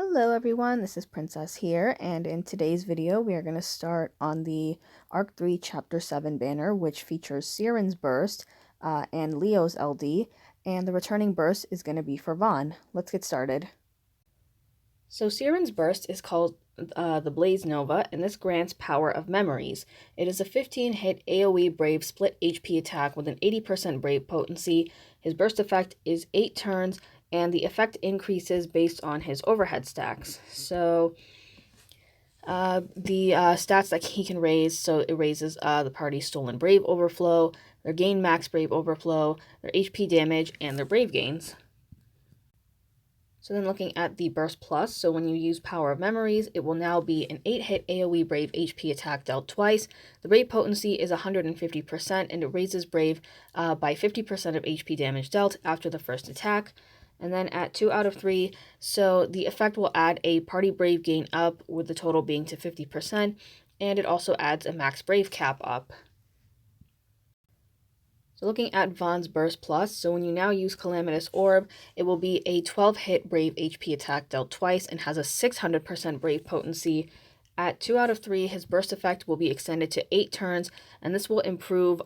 Hello everyone, this is Princess here, and in today's video we are going to start on the Arc 3 Chapter 7 banner, which features Ciaran's burst and Leo's LD, and the returning burst is going to be for Vaan. Let's get started. So Ciaran's burst is called the Blaze Nova, and this grants Power of Memories. It is a 15-hit AoE Brave split HP attack with an 80% Brave potency. His burst effect is 8 turns, and the effect increases based on his overhead stacks. So the stats that he can raise, so it raises the party's stolen Brave overflow, their gain max Brave overflow, their HP damage, and their Brave gains. So then looking at the Burst Plus, so when you use Power of Memories, it will now be an 8-hit AoE Brave HP attack dealt twice. The Brave potency is 150%, and it raises Brave by 50% of HP damage dealt after the first attack. And then at 2 out of 3, so the effect will add a party Brave gain up, with the total being to 50%, and it also adds a max Brave cap up. So looking at Vaan's Burst Plus, so when you now use Calamitous Orb, it will be a 12-hit Brave HP attack dealt twice and has a 600% Brave potency. At 2 out of 3, his burst effect will be extended to 8 turns, and this will improve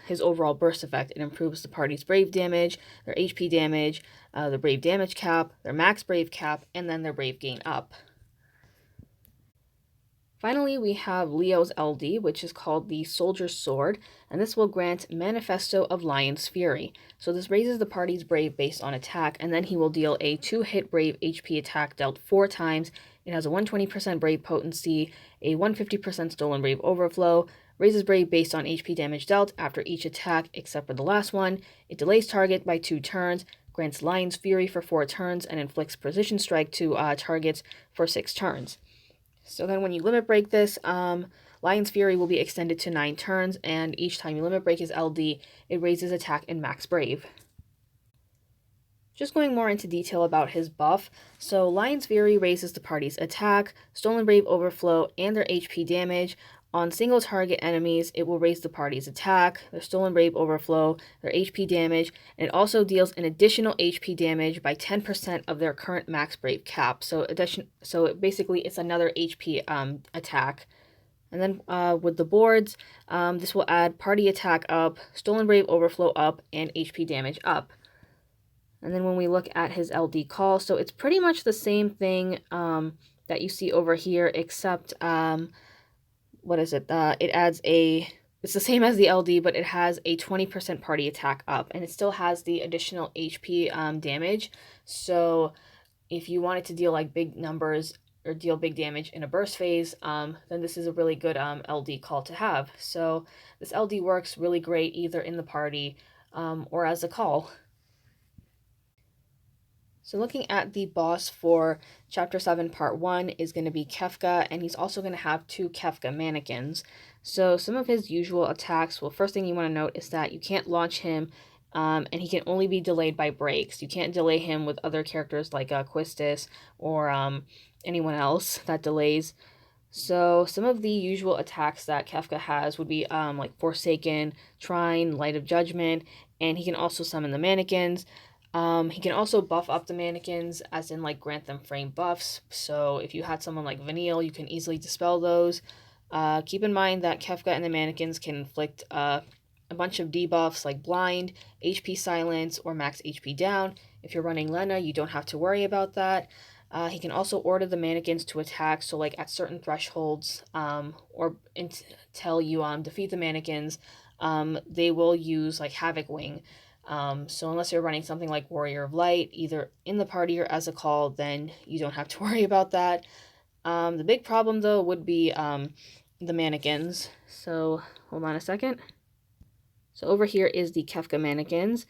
his overall burst effect. It improves the party's Brave damage, their HP damage, the Brave damage cap, their max Brave cap, and then their Brave gain up. Finally, we have Leo's LD, which is called the Soldier's Sword, and this will grant Manifesto of Lion's Fury. So this raises the party's Brave based on attack, and then he will deal a 2-hit Brave HP attack dealt 4 times. It has a 120% Brave potency, a 150% stolen Brave overflow, raises Brave based on HP damage dealt after each attack except for the last one. It delays target by 2 turns, grants Lion's Fury for 4 turns, and inflicts Precision Strike to targets for 6 turns. So then when you limit break this, Lion's Fury will be extended to 9 turns, and each time you limit break his LD, it raises attack and max Brave. Just going more into detail about his buff, so Lion's Fury raises the party's attack, stolen Brave overflow, and their HP damage. On single target enemies, it will raise the party's attack, their stolen Brave overflow, their HP damage, and it also deals an additional HP damage by 10% of their current max Brave cap. So basically it's another HP attack. And then with the boards, this will add party attack up, stolen Brave overflow up, and HP damage up. And then when we look at his LD call, so it's pretty much the same thing that you see over here, except what is it? It's the same as the LD, but it has a 20% party attack up, and it still has the additional HP damage. So if you wanted to deal like big numbers or deal big damage in a burst phase, then this is a really good LD call to have. So this LD works really great either in the party or as a call. So looking at the boss for Chapter 7 Part 1 is going to be Kefka, and he's also going to have 2 Kefka mannequins. So some of his usual attacks, well, first thing you want to note is that you can't launch him, and he can only be delayed by breaks. You can't delay him with other characters like Quistis or anyone else that delays. So some of the usual attacks that Kefka has would be like Forsaken, Trine, Light of Judgment, and he can also summon the mannequins. He can also buff up the mannequins, as in like grant them frame buffs. So if you had someone like Vanille, you can easily dispel those. Keep in mind that Kefka and the mannequins can inflict a bunch of debuffs like Blind, HP Silence, or Max HP Down. If you're running Lena, you don't have to worry about that. He can also order the mannequins to attack, so like at certain thresholds, or until you defeat the mannequins, they will use like Havoc Wing. So unless you're running something like Warrior of Light, either in the party or as a call, then you don't have to worry about that. The big problem, though, would be the mannequins. So hold on a second. So over here is the Kefka mannequins.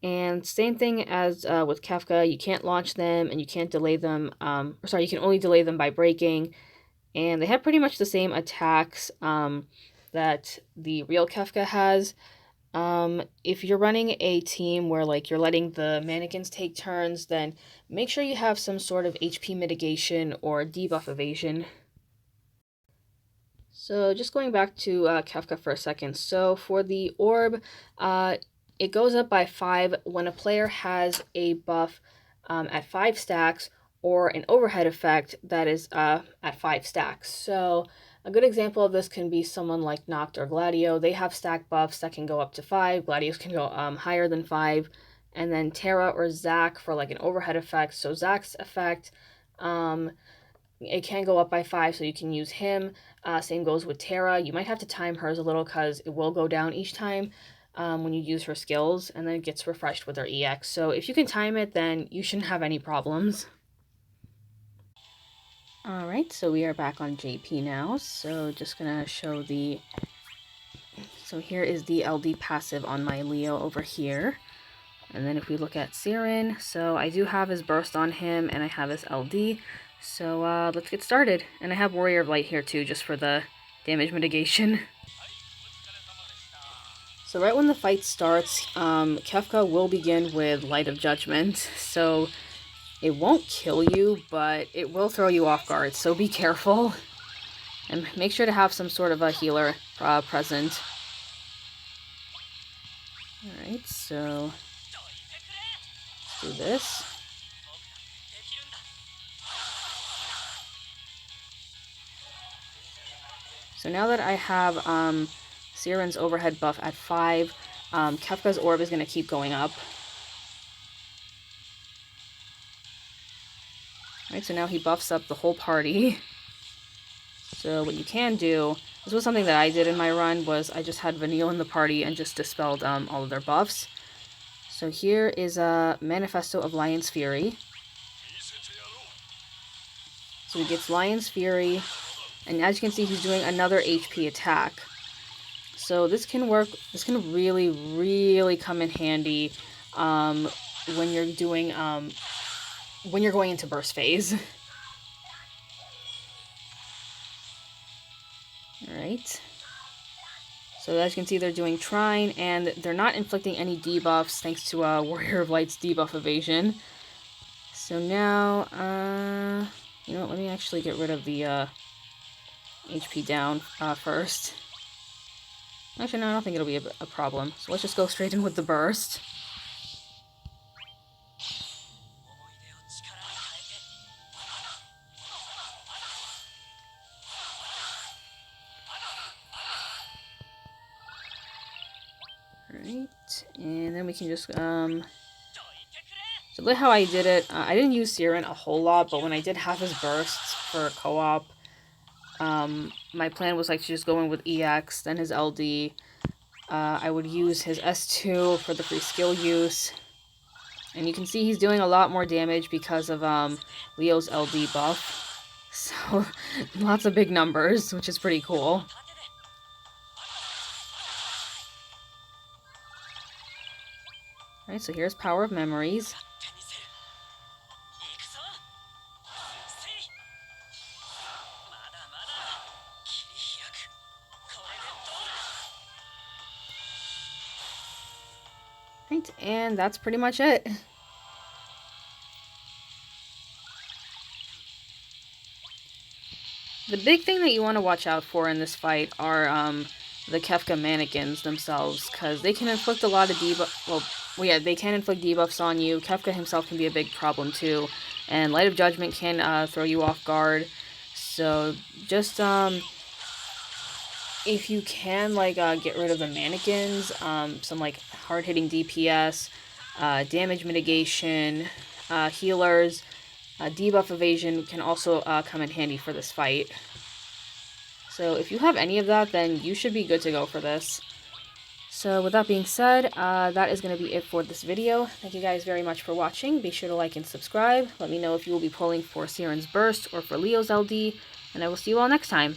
And same thing as with Kefka, you can't launch them and you can't delay them. You can only delay them by breaking. And they have pretty much the same attacks that the real Kefka has. If you're running a team where like you're letting the mannequins take turns, then make sure you have some sort of HP mitigation or debuff evasion. So just going back to Kefka for a second. So for the orb, it goes up by 5 when a player has a buff at 5 stacks or an overhead effect that is at 5 stacks. So a good example of this can be someone like Noct or Gladio. They have stack buffs that can go up to 5. Gladios can go higher than 5. And then Terra or Zac for like an overhead effect. So Zac's effect, it can go up by 5, so you can use him. Same goes with Terra. You might have to time hers a little because it will go down each time when you use her skills, and then it gets refreshed with her EX. So if you can time it, then you shouldn't have any problems. Alright, so we are back on JP now. So just gonna show the... So here is the LD passive on my Leo over here. And then if we look at Ciaran, so I do have his burst on him, and I have his LD. So let's get started. And I have Warrior of Light here too, just for the damage mitigation. So right when the fight starts, Kefka will begin with Light of Judgment. So it won't kill you, but it will throw you off guard, so be careful. And make sure to have some sort of a healer present. Alright, so let's do this. So now that I have Ciaran's overhead buff at 5, Kefka's orb is going to keep going up. Right, so now he buffs up the whole party. So what you can do, this was something that I did in my run, was I just had Vanille in the party and just dispelled all of their buffs. So here is a Manifesto of Lion's Fury. So he gets Lion's Fury, and as you can see, he's doing another HP attack. So this can work, this can really, really come in handy when you're doing, when you're going into burst phase. Alright. So as you can see, they're doing Trine, and they're not inflicting any debuffs thanks to Warrior of Light's debuff evasion. So now, you know what, let me actually get rid of the HP down first. Actually, no, I don't think it'll be a problem. So let's just go straight in with the burst. Alright, and then we can just, so look how I did it. I didn't use Ciaran a whole lot, but when I did have his bursts for co-op, my plan was like to just go in with EX, then his LD. I would use his S2 for the free skill use. And you can see he's doing a lot more damage because of Leo's LD buff. So, lots of big numbers, which is pretty cool. Alright, so here's Power of Memories. Right, and that's pretty much it. The big thing that you want to watch out for in this fight are the Kefka mannequins themselves, because they can inflict a lot of debuffs. Well, yeah, they can inflict debuffs on you. Kefka himself can be a big problem too, and Light of Judgment can throw you off guard. So just if you can, like, get rid of the mannequins, some, like, hard-hitting DPS, damage mitigation, healers, debuff evasion can also come in handy for this fight. So if you have any of that, then you should be good to go for this. So with that being said, that is going to be it for this video. Thank you guys very much for watching. Be sure to like and subscribe. Let me know if you will be pulling for Ciaran's Burst or for Leo's LD, and I will see you all next time.